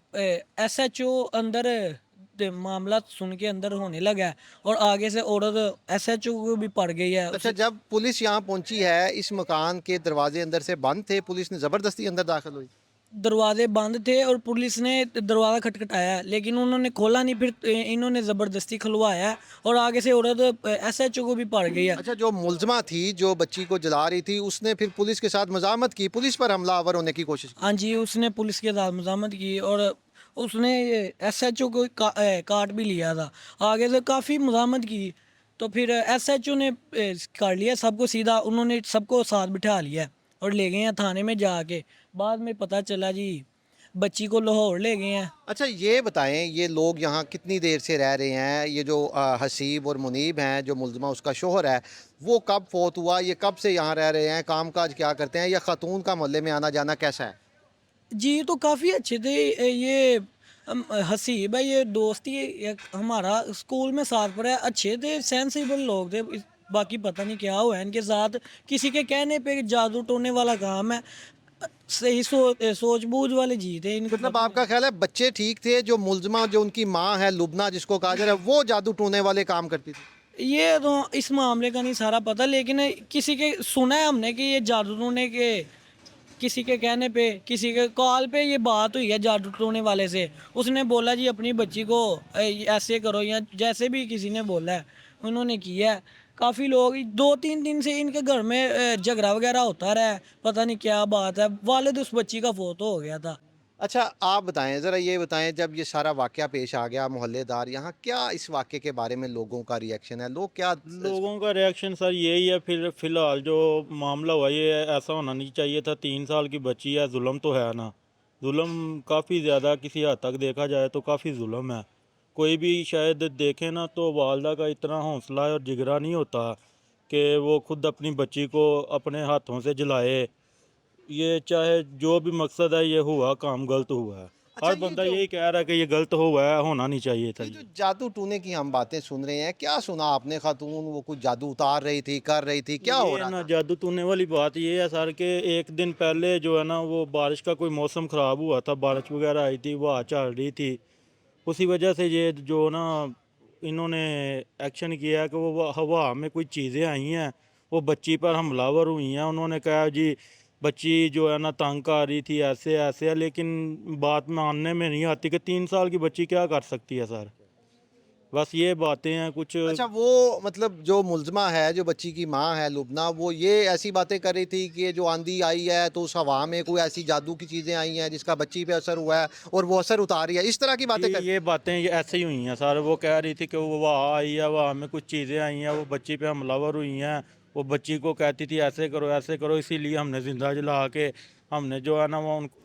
SHO अंदर मामला सुन के अंदर होने लगा है और आगे से औरत SHO को भी पड़ गई है। अच्छा, जब पुलिस यहाँ पहुंची है, इस मकान के दरवाजे अंदर से बंद थे, पुलिस ने ज़बरदस्ती अंदर दाखिल हुई? दरवाजे बंद थे और पुलिस ने दरवाज़ा खटखटाया लेकिन उन्होंने खोला नहीं। फिर इन्होंने ज़बरदस्ती खुलवाया और आगे से औरत SHO को भी पड़ गई है। अच्छा, जो मुलजमा थी जो बच्ची को जला रही थी, उसने फिर पुलिस के साथ मजामत की, पुलिस पर हमलावर होने की कोशिश की? हाँ जी, उसने पुलिस के साथ मजामत की और उसने SHO को काट भी लिया था। आगे से काफ़ी मजामत की तो फिर SHO ने कर लिया सबको सीधा, उन्होंने सबको साथ बिठा लिया और ले गए हैं थाने में जाके। बाद में पता चला जी बच्ची को लाहौर ले गए हैं। अच्छा, ये बताएं, ये लोग यहाँ कितनी देर से रह रहे हैं? ये जो हसीब और मुनीब हैं, जो मुलजमा उसका शोहर है, वो कब फोत हुआ? ये कब से यहाँ रह रहे हैं? कामकाज क्या करते हैं? या खातून का मोहल्ले में आना जाना कैसा है? जी तो काफ़ी अच्छे थे। ये हसीब है, ये दोस्ती हमारा स्कूल में साथ पढ़ा है, अच्छे थे, सेंसिबल लोग थे। बाकी पता नहीं क्या हुआ है इनके साथ, किसी के कहने पे जादू टोने वाला काम है। सही सोच बूझ वाले जी थे इनको। मतलब आपका ख्याल है बच्चे ठीक थे, जो मुलजमा जो उनकी माँ है लुबना जिसको कहा जा रहा है, वो जादू टोने वाले काम करती थी? ये तो इस मामले का नहीं सारा पता, लेकिन किसी के सुना है हमने कि ये जादू टोने के, किसी के कहने पे, किसी के कॉल पे ये बात हुई है जादू टोने वाले से। उसने बोला जी अपनी बच्ची को ऐसे करो, या जैसे भी किसी ने बोला है उन्होंने किया है। काफ़ी लोग 2-3 दिन से इनके घर में झगड़ा वगैरह होता रहा है, पता नहीं क्या बात है। वालिद उस बच्ची का फोत हो गया था। अच्छा, आप बताएं, ज़रा ये बताएं, जब ये सारा वाक़या पेश आ गया, मोहल्लेदार यहाँ, क्या इस वाक़े के बारे में लोगों का रिएक्शन है? लोग क्या? लोगों का रिएक्शन सर यही है, फिर फ़िलहाल जो मामला हुआ ये ऐसा होना नहीं चाहिए था। 3 साल की बच्ची है, जुल्म तो है ना, जुल्म काफ़ी ज़्यादा, किसी हद तक देखा जाए तो काफ़ी जुल्म है। कोई भी शायद देखे ना तो वालदा का इतना हौसला और जिगरा नहीं होता कि वो खुद अपनी बच्ची को अपने हाथों से जलाए। ये चाहे जो भी मकसद है, ये हुआ काम गलत हुआ है। अच्छा, हर ये बंदा जो- यही कह रहा है कि ये गलत हुआ है, होना नहीं चाहिए था। ये जो जादू टूने की हम बातें सुन रहे हैं, क्या सुना आपने? खातून वो कुछ जादू उतार रही थी, कर रही थी, क्या हो ये रहा ना था? जादू टूने वाली बात ये है सर कि एक दिन पहले जो है ना वो बारिश का कोई मौसम ख़राब हुआ था, बारिश वगैरह आई थी, हवा चल रही थी। उसी वजह से ये जो ना इन्होंने एक्शन किया कि वो हवा में कुछ चीज़ें आई हैं, वो बच्ची पर हमलावर हुई हैं। उन्होंने कहा जी बच्ची जो है ना तंग आ रही थी, ऐसे ऐसे है, लेकिन बात मानने में नहीं आती कि 3 साल की बच्ची क्या कर सकती है सर। बस ये बातें हैं कुछ। अच्छा, वो मतलब जो मुलजमा है, जो बच्ची की माँ है लुबना, वो ये ऐसी बातें कर रही थी कि जो आंधी आई है तो उस हवा में कोई ऐसी जादू की चीज़ें आई हैं जिसका बच्ची पे असर हुआ है और वो असर उतार रही है, इस तरह की बातें कर। ये बातें ये ऐसे ही हुई हैं सर। वो कह रही थी कि वो हवा आई है, हवा में कुछ चीज़ें आई हैं, वो बच्ची पे हमलावर हुई हैं। वो बच्ची को कहती थी ऐसे करो, इसीलिए हमने जिंदा जला के हमने जो है ना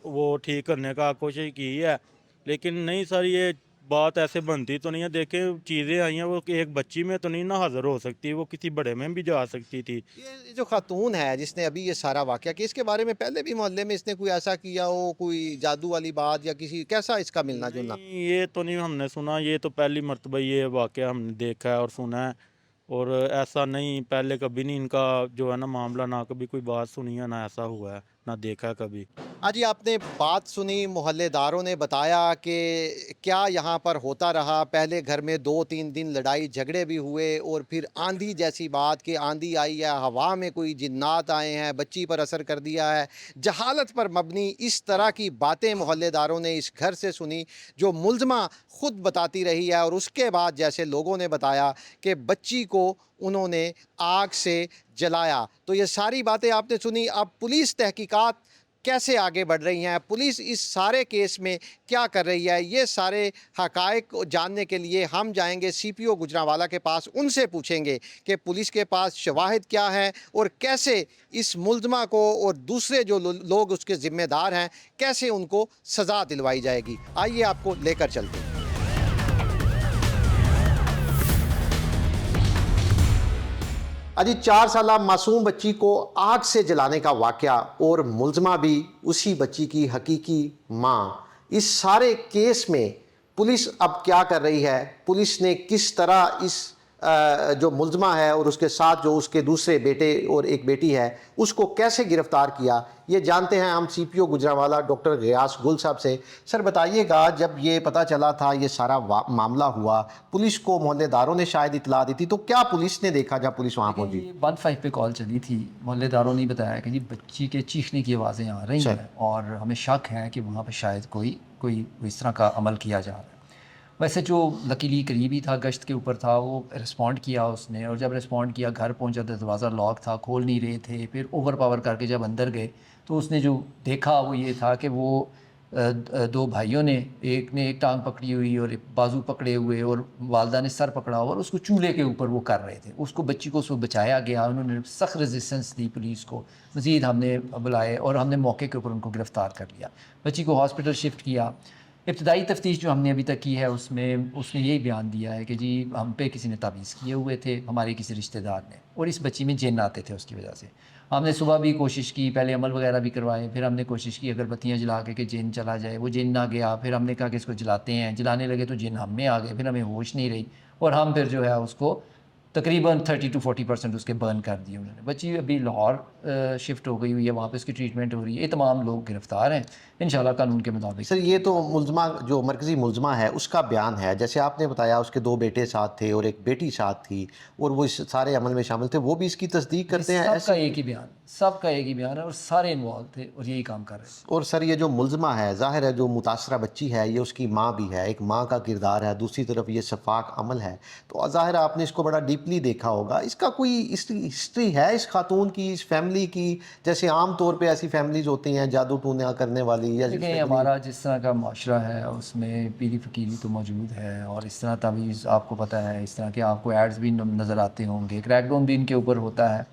वो ठीक करने का कोशिश की है। लेकिन नहीं सर, ये बात ऐसे बनती तो नहीं है। देखें चीज़ें आई हैं, वो एक बच्ची में तो नहीं ना हाज़िर हो सकती, वो किसी बड़े में भी जा सकती थी। ये जो खातून है जिसने अभी ये सारा वाक़या किया, इसके बारे में पहले भी मोहल्ले में इसने कोई ऐसा किया हो, कोई जादू वाली बात, या किसी कैसा इसका मिलना जुलना? नहीं, ये तो नहीं हमने सुना, ये तो पहली मर्तबा ये वाक़या हमने देखा है और सुना है। और ऐसा नहीं, पहले कभी नहीं इनका जो है ना मामला, ना कभी कोई बात सुनी है, ना ऐसा हुआ है। ना देखा कभी। आज आपने बात सुनी, मोहल्लेदारों ने बताया कि क्या यहाँ पर होता रहा। पहले घर में 2-3 दिन लड़ाई झगड़े भी हुए और फिर आंधी जैसी बात कि आंधी आई है, हवा में कोई जिन्नात आए हैं, बच्ची पर असर कर दिया है, जहालत पर मबनी इस तरह की बातें मोहल्लेदारों ने इस घर से सुनी, जो मुल्ज़मा खुद बताती रही है। और उसके बाद जैसे लोगों ने बताया कि बच्ची को उन्होंने आग से जलाया। तो ये सारी बातें आपने सुनी। अब पुलिस तहकीकात कैसे आगे बढ़ रही हैं, पुलिस इस सारे केस में क्या कर रही है, ये सारे हक़ाइक़ जानने के लिए हम जाएंगे CPO गुजरांवाला के पास। उनसे पूछेंगे कि पुलिस के पास शवाहिद क्या हैं और कैसे इस मुल्ज़मा को और दूसरे जो लोग उसके ज़िम्मेदार हैं, कैसे उनको सज़ा दिलवाई जाएगी। आइए आपको लेकर चलते हैं। अजी 4 साला मासूम बच्ची को आग से जलाने का वाक़या और मुल्ज़मा भी उसी बच्ची की हकीकी माँ। इस सारे केस में पुलिस अब क्या कर रही है, पुलिस ने किस तरह इस जो मुल्ज़मा है और उसके साथ जो उसके दूसरे बेटे और एक बेटी है उसको कैसे गिरफ़्तार किया, ये जानते हैं हम CPO गुजरांवाला डॉक्टर गियास गुल साहब से। सर बताइएगा, जब ये पता चला था, ये सारा मामला हुआ, पुलिस को मोहल्लेदारों ने शायद इतला दी थी, तो क्या पुलिस ने देखा जब पुलिस वहाँ पहुँची? 15 पे कॉल चली थी, मोहल्लेदारों ने बताया कि जी बच्ची के चीखने की आवाज़ें आ रही हैं और हमें शक है कि वहाँ पर शायद कोई इस तरह का अमल किया जा रहा है। वैसे जो लकीली करीबी था, गश्त के ऊपर था, वो रिस्पॉन्ड किया उसने, और जब रिस्पॉन्ड किया घर पहुंचा तो दरवाज़ा लॉक था, खोल नहीं रहे थे। फिर ओवर पावर करके जब अंदर गए तो उसने जो देखा वो ये था कि वो 2 भाइयों ने, एक ने एक टांग पकड़ी हुई और एक बाजू पकड़े हुए और वालदा ने सर पकड़ा हुआ और उसको चूल्हे के ऊपर वो कर रहे थे। उसको बच्ची को उसको बचाया गया, उन्होंने सख्त रेजिस्टेंस दी पुलिस को। मज़ीद हमने बुलाए और हमने मौके के ऊपर उनको गिरफ़्तार कर लिया, बच्ची को हॉस्पिटल शिफ्ट किया। इब्तदाई तफ्तीश जो हमने अभी तक की है उसमें उसने यही बयान दिया है कि जी हम पे किसी ने तावीज़ किए हुए थे, हमारे किसी रिश्तेदार ने, और इस बच्ची में जिन्न आते थे उसकी वजह से। हमने सुबह भी कोशिश की, पहले अमल वगैरह भी करवाए, फिर हमने कोशिश की अगरबत्तियाँ जला के कि जिन्न चला जाए, वो जिन्न ना गया। फिर हमने कहा कि इसको जलाते हैं, जलाने लगे तो जिन्न हम में आ गए, फिर हमें होश नहीं रही और हम फिर जो है उसको तकरीबन 30 to 40% उसके बर्न कर दिए उन्होंने। बच्ची अभी लाहौर शिफ्ट हो गई हुई है, वहाँ पे उसकी ट्रीटमेंट हो रही है। ये तमाम लोग गिरफ़्तार हैं इंशाल्लाह कानून के मुताबिक। सर ये तो मुल्ज़मा जो मरकज़ी मुल्ज़मा है उसका बयान है, जैसे आपने बताया उसके 2 बेटे साथ थे और एक बेटी साथ थी और वो इस सारे अमल में शामिल थे, वो भी इसकी तस्दीक करते हैं? सबका एक ही बयान, सबका एक ही बयान है और सारे इन्वॉल्व थे और यही काम कर रहे थे। और सर ये जो मुल्ज़मा है, ज़ाहिर है जो मुतासरा बच्ची है ये उसकी माँ भी है, एक माँ का किरदार है, दूसरी तरफ ये शफाक अमल है, तो ज़ाहिर आपने इसको बड़ा डीपली देखा होगा। इसका कोई हिस्ट्री है इस खातून की, इस फैमिली की? जैसे आम तौर पे ऐसी फैमिलीज़ होती हैं जादू टूना करने वाली, या देखिए हमारा जिस तरह का माशरा है उसमें पीरी फ़कीरी तो मौजूद है और इस तरह तावीज़ आपको पता है, इस तरह के आपको एड्स भी नज़र आते होंगे, क्रैकडाउन भी इनके ऊपर होता है।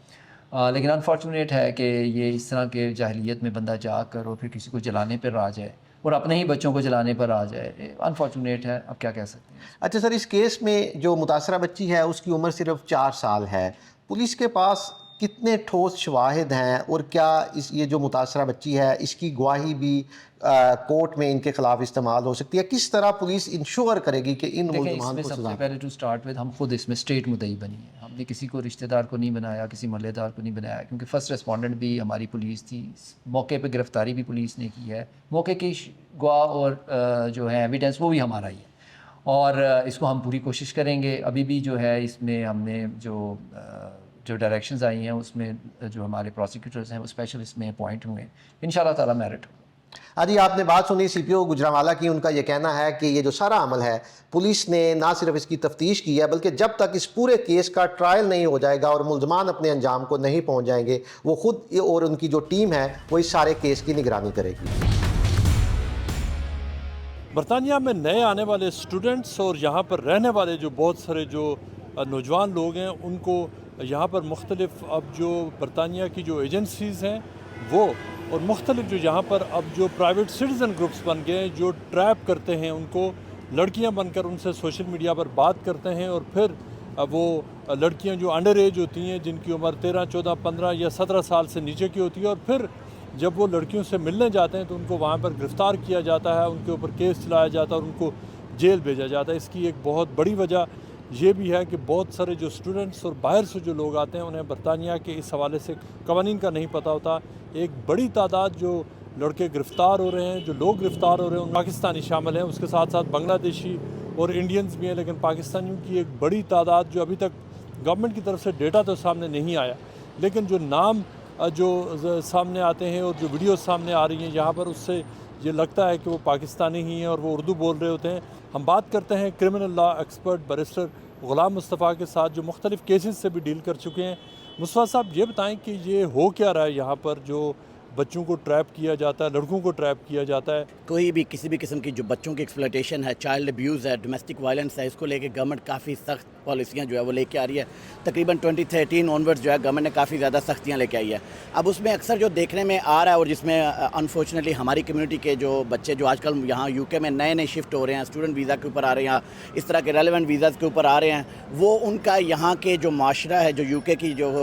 लेकिन अनफॉर्चुनेट है कि ये इस तरह के जाहिलियत में बंदा जाकर और फिर किसी को जलाने पर आ जाए और अपने ही बच्चों को जलाने पर आ जाए, अनफॉर्चुनेट है, अब क्या कह सकते हैं। अच्छा सर, इस केस में जो मुतासरा बच्ची है उसकी उम्र सिर्फ 4 साल है, पुलिस के पास कितने ठोस शवाहिद हैं और क्या ये जो मुतासरा बच्ची है इसकी गवाही भी कोर्ट में इनके खिलाफ इस्तेमाल हो सकती है? किस तरह पुलिस इंश्योर करेगी कि इन मुल्ज़िमान को सबसे पहले टू स्टार्ट विद हम खुद इसमें स्टेट मुद्दई बनी है, हमने किसी को रिश्तेदार को नहीं बनाया, किसी मोहल्लेदार को नहीं बनाया, क्योंकि फ़र्स्ट रिस्पॉन्डेंट भी हमारी पुलिस थी, मौके पे गिरफ़्तारी भी पुलिस ने की है, मौके की गवाह और जो है एविडेंस वो भी हमारा ही है और इसको हम पूरी कोशिश करेंगे। अभी भी जो है इसमें हमने जो डायरेक्शंस आई हैं उसमें जो हमारे प्रोसिक्यूटर्स हैं वो स्पेशल इसमें अपॉइंट हुए हैं, इंशाल्लाह ताला मेरिट होगा। अजी आपने बात सुनी CPO गुजरांवाला की, उनका ये कहना है कि ये जो सारा अमल है पुलिस ने ना सिर्फ इसकी तफ्तीश की है बल्कि जब तक इस पूरे केस का ट्रायल नहीं हो जाएगा और मुल्ज़िमान अपने अंजाम को नहीं पहुंच जाएंगे, वो खुद और उनकी जो टीम है वो इस सारे केस की निगरानी करेगी। बरतानिया में नए आने वाले स्टूडेंट्स और यहाँ पर रहने वाले जो बहुत सारे जो नौजवान लोग हैं उनको यहाँ पर मुख्तलिफ अब जो बरतानिया की जो एजेंसीज़ हैं वो और मुख्तलिफ जो यहाँ पर अब जो प्राइवेट सिटीज़न ग्रुप्स बन गए हैं जो ट्रैप करते हैं उनको, लड़कियाँ बनकर उनसे सोशल मीडिया पर बात करते हैं और फिर वो लड़कियाँ जो अंडर एज होती हैं जिनकी उम्र 13, 14, 15 या 17 साल से नीचे की होती है और फिर जब वो लड़कियों से मिलने जाते हैं तो उनको वहाँ पर गिरफ़्तार किया जाता है, उनके ऊपर केस चलाया जाता है और उनको जेल भेजा जाता है। इसकी एक बहुत बड़ी वजह ये भी है कि बहुत सारे जो स्टूडेंट्स और बाहर से जो लोग आते हैं उन्हें बरतानिया के इस हवाले से कवानीन का नहीं पता होता। एक बड़ी तादाद जो लड़के गिरफ़्तार हो रहे हैं, जो लोग गिरफ़्तार हो रहे हैं, उनमें पाकिस्तानी शामिल हैं, उसके साथ साथ बांग्लादेशी और इंडियंस भी हैं, लेकिन पाकिस्तानियों की एक बड़ी तादाद जो अभी तक गवर्नमेंट की तरफ से डेटा तो सामने नहीं आया, लेकिन जो नाम जो सामने आते हैं और जो वीडियो सामने आ रही हैं यहाँ पर, उससे ये लगता है कि वो पाकिस्तानी ही हैं और वो उर्दू बोल रहे होते हैं। हम बात करते हैं क्रिमिनल लॉ एक्सपर्ट बैरिस्टर ग़ुलाम मुस्तफ़ा के साथ, जो मुख्तलिफ़ केसेस से भी डील कर चुके हैं। मुस्तफ़ा साहब, ये बताएं कि ये हो क्या रहा है यहाँ पर, जो बच्चों को ट्रैप किया जाता है, लड़कों को ट्रैप किया जाता है? कोई भी किसी भी किस्म की जो बच्चों की एक्सप्लॉयटेशन है, चाइल्ड अब्यूज़ है, डोमेस्टिक वायलेंस है, इसको लेके गवर्नमेंट काफ़ी सख्त पॉलिसियाँ जो है वो लेके आ रही है। तकरीबन 2013 ऑनवर्ड्स जो है गवर्नमेंट ने काफ़ी ज़्यादा सख्तियाँ लेके आई है। अब उसमें अक्सर जो देखने में आ रहा है और जिसमें अनफॉर्चुनेटली हमारी कम्युनिटी के जो बच्चे जो आजकल यहाँ यूके में नए नए शिफ्ट हो रहे हैं, स्टूडेंट वीज़ा के ऊपर आ रहे हैं, इस तरह के रेलेवेंट वीज़ाज़ के ऊपर आ रहे हैं, वो उनका यहाँ के जो माशरा है, जो यूके की जो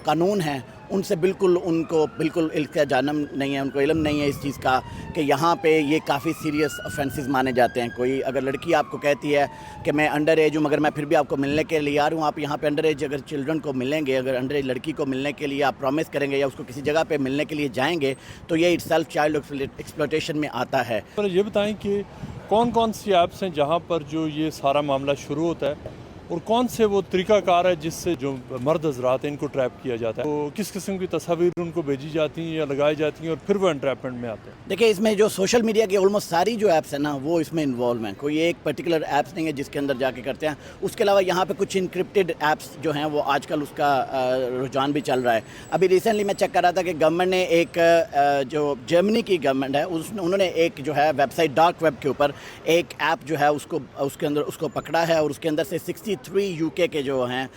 कानून है, उनसे उनको बिल्कुल इल्का जानम नहीं है, उनको इल्म नहीं है इस चीज़ का कि यहाँ पे ये काफ़ी सीरियस ऑफेंसेस माने जाते हैं। कोई अगर लड़की आपको कहती है कि मैं अंडर एज हूँ मगर मैं फिर भी आपको मिलने के लिए आ रहा हूँ, आप यहाँ पे अंडर एज अगर चिल्ड्रन को मिलेंगे, अगर अंडर एज लड़की को मिलने के लिए आप प्रॉमिस करेंगे या उसको किसी जगह पे मिलने के लिए जाएंगे, तो ये इटसेल्फ चाइल्ड एक्सप्लॉयटेशन में आता है। पर ये बताएं कि कौन कौन सी ऐप्स हैं जहाँ पर जो ये सारा मामला शुरू होता है, और कौन से वो तरीक़ाकार है जिससे जो मर्द हज़रात हैं इनको ट्रैप किया जाता है? तो किस किस्म की तस्वीर उनको भेजी जाती हैं या लगाई जाती हैं और फिर वो एंट्रैपमेंट में आते हैं? देखिए, इसमें जो सोशल मीडिया की ऑलमोस्ट सारी जो ऐप्स हैं ना, वो इसमें इन्वॉल्व हैं। कोई एक पर्टिकुलर ऐप्स नहीं है जिसके अंदर जाके करते हैं। उसके अलावा यहाँ पे कुछ इनक्रिप्टेड ऐप्स जो हैं वो आजकल उसका रुझान भी चल रहा है। अभी रिसेंटली मैं चेक कर रहा था कि गवर्नमेंट ने एक जो जर्मनी की गवर्नमेंट है उन्होंने एक जो है वेबसाइट डार्क वेब के ऊपर एक ऐप जो है उसके अंदर उसको पकड़ा है और उसके अंदर से 63 यूके के जो हैं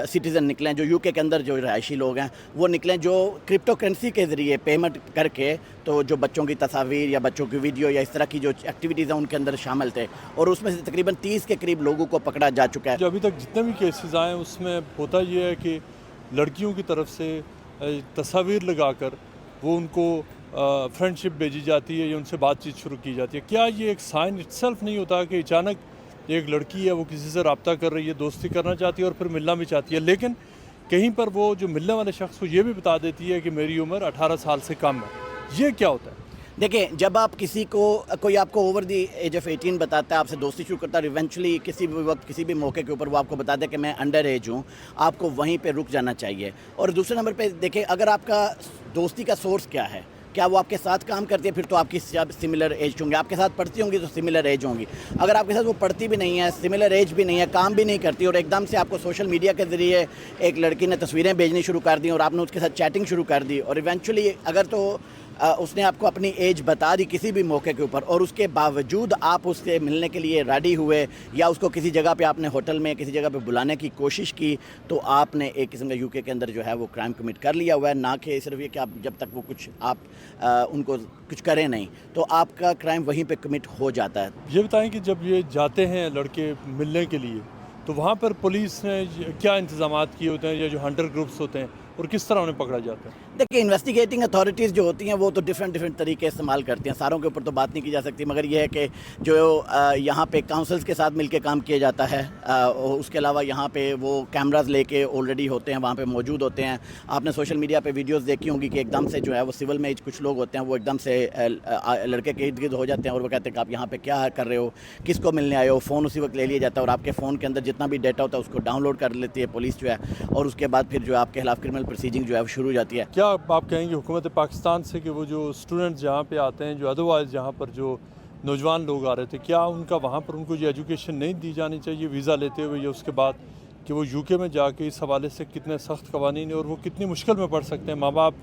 सिटीज़न निकले, जो यूके के अंदर जो रहायशी लोग हैं वो निकले, जो क्रिप्टो करेंसी के ज़रिए पेमेंट करके तो जो बच्चों की तस्वीर या बच्चों की वीडियो या इस तरह की जो एक्टिविटीज़ हैं उनके अंदर शामिल थे, और उसमें से तकरीबन 30 के करीब लोगों को पकड़ा जा चुका है। जो अभी तक जितने भी केसेस आए उसमें होता ये है कि लड़कियों की तरफ से तस्वीर लगाकर वो उनको फ्रेंडशिप भेजी जाती है या उनसे बातचीत शुरू की जाती है। क्या ये एक साइन इटसेल्फ नहीं होता कि अचानक एक लड़की है वो किसी से रब्ता कर रही है, दोस्ती करना चाहती है और फिर मिलना भी चाहती है, लेकिन कहीं पर वो जो मिलने वाले शख्स को ये भी बता देती है कि मेरी उम्र 18 साल से कम है? ये क्या होता है? देखिए, जब आप कोई आपको ओवर दी एज ऑफ 18 बताता है, आपसे दोस्ती शुरू करता है, इवेंचुअली किसी भी वक्त किसी भी मौके के ऊपर वो आपको बता दे कि मैं अंडर एज हूँ, आपको वहीं पे रुक जाना चाहिए। और दूसरे नंबर पे देखिए, अगर आपका दोस्ती का सोर्स क्या है, क्या वो आपके साथ काम करती है, फिर तो आपकी सिमिलर एज होंगी, आपके साथ पढ़ती होंगी तो सिमिलर एज होंगी। अगर आपके साथ वो पढ़ती भी नहीं है, सिमिलर एज भी नहीं है, काम भी नहीं करती, और एकदम से आपको सोशल मीडिया के ज़रिए एक लड़की ने तस्वीरें भेजनी शुरू कर दी और आपने उसके साथ चैटिंग शुरू कर दी, और इवेंचुअली अगर तो उसने आपको अपनी एज बता दी किसी भी मौके के ऊपर, और उसके बावजूद आप उससे मिलने के लिए रेडी हुए या उसको किसी जगह पे आपने होटल में किसी जगह पे बुलाने की कोशिश की, तो आपने एक किस्म का यूके के अंदर जो है वो क्राइम कमिट कर लिया हुआ है। ना कि सिर्फ ये कि आप जब तक वो कुछ आप उनको कुछ करें नहीं, तो आपका क्राइम वहीं पे कमिट हो जाता है। ये बताएं कि जब ये जाते हैं लड़के मिलने के लिए, तो वहाँ पर पुलिस ने क्या इंतजाम किए होते हैं या जो हंटर ग्रुप्स होते हैं, और किस तरह उन्हें पकड़ा जाता है? देखिए, इन्वेस्टिगेटिंग अथॉरिटीज़ जो होती हैं वो तो डिफरेंट तरीके इस्तेमाल करती हैं, सारों के ऊपर तो बात नहीं की जा सकती, मगर ये है कि जो यहाँ पे काउंसिल्स के साथ मिलके काम किया जाता है, उसके अलावा यहाँ पे वो कैमरास लेके ऑलरेडी होते हैं, वहाँ पे मौजूद होते हैं। आपने सोशल मीडिया पे वीडियोस देखी होंगी कि एकदम से जो है वो सिविल में कुछ लोग होते हैं, वो एकदम से लड़के के इर्द गिर्द हो जाते हैं और वो कहते हैं कि आप यहाँ पर क्या कर रहे हो, किसको मिलने आए हो। फ़ोन उसी वक्त ले लिया जाता है और आपके फ़ोन के अंदर जितना भी डाटा होता है उसको डाउनलोड कर लेती है पुलिस जो है, और उसके बाद फिर जो है आपके खिलाफ क्रिमिनल प्रोसीजिंग जो है वो शुरू हो जाती है। क्या आप कहेंगे हुकूमत पाकिस्तान से कि वो जो स्टूडेंट्स यहाँ पे आते हैं, जो अदरवाइज़ यहाँ पर जो नौजवान लोग आ रहे थे, क्या उनका वहाँ पर उनको जो एजुकेशन नहीं दी जानी चाहिए वीज़ा लेते हुए, या उसके बाद कि वो यूके में जाके इस हवाले से कितने सख्त कवानीन और वो कितनी मुश्किल में पड़ सकते हैं? माँ बाप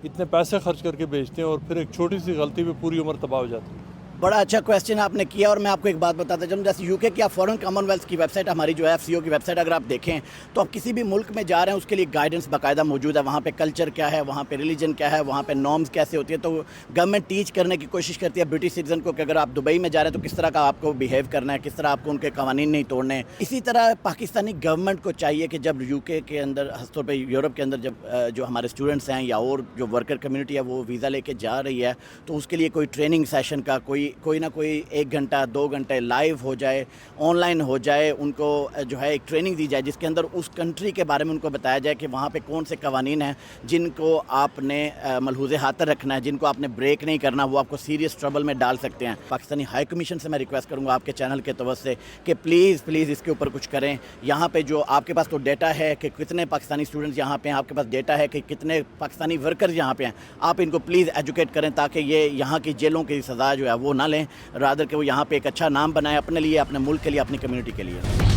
इतने पैसे खर्च करके भेजते हैं और फिर एक छोटी सी गलती पे पूरी उम्र तबाह हो जाती है। बड़ा अच्छा क्वेश्चन आपने किया, और मैं आपको एक बात बताता चलूँ, जैसे यूके की आप फॉरेन कॉमनवेल्थ की वेबसाइट हमारी जो है FCO की वेबसाइट अगर आप देखें तो आप किसी भी मुल्क में जा रहे हैं उसके लिए गाइडेंस बाकायदा मौजूद है। वहाँ पे कल्चर क्या है, वहाँ पे रिलीजन क्या है, वहाँ पे नॉर्म्स कैसे होती है, तो गवर्नमेंट टीच करने की कोशिश करती है ब्रिटिश सिटीजन को कि अगर आप दुबई में जा रहे हैं तो किस तरह का आपको बिहेव करना है, किस तरह आपको उनके कवानीन नहीं तोड़ने। इसी तरह पाकिस्तानी गवर्नमेंट को चाहिए कि जब यूके के अंदर, खासतौर पर यूरोप के अंदर जब जो हमारे स्टूडेंट्स हैं या और जो वर्कर कम्यूनिटी है वो वीज़ा लेके जा रही है, तो उसके लिए कोई ट्रेनिंग सेशन का, कोई कोई ना कोई 1 घंटा 2 घंटे लाइव हो जाए, ऑनलाइन हो जाए, उनको जो है एक ट्रेनिंग दी जाए जिसके अंदर उस कंट्री के बारे में उनको बताया जाए कि वहाँ पे कौन से कवानीन हैं जिनको आपने मलहूज़े हाथर रखना है, जिनको आपने ब्रेक नहीं करना, वो आपको सीरियस ट्रबल में डाल सकते हैं। पाकिस्तानी हाई कमीशन से मैं रिक्वेस्ट करूँगा आपके चैनल के तवज्जो से कि प्लीज़ इसके ऊपर कुछ करें। यहाँ पे जो आपके पास तो डेटा है कि कितने पाकिस्तानी स्टूडेंट्स यहाँ पे हैं, आपके पास डेटा है कि कितने पाकिस्तानी वर्कर्स यहाँ पे हैं, आप इनको प्लीज़ एजुकेट करें ताकि ये यहाँ की जेलों की सज़ा जो है वो ना लें, रादर कि वो यहाँ पे एक अच्छा नाम बनाएं अपने लिए, अपने मुल्क के लिए, अपनी कम्युनिटी के लिए।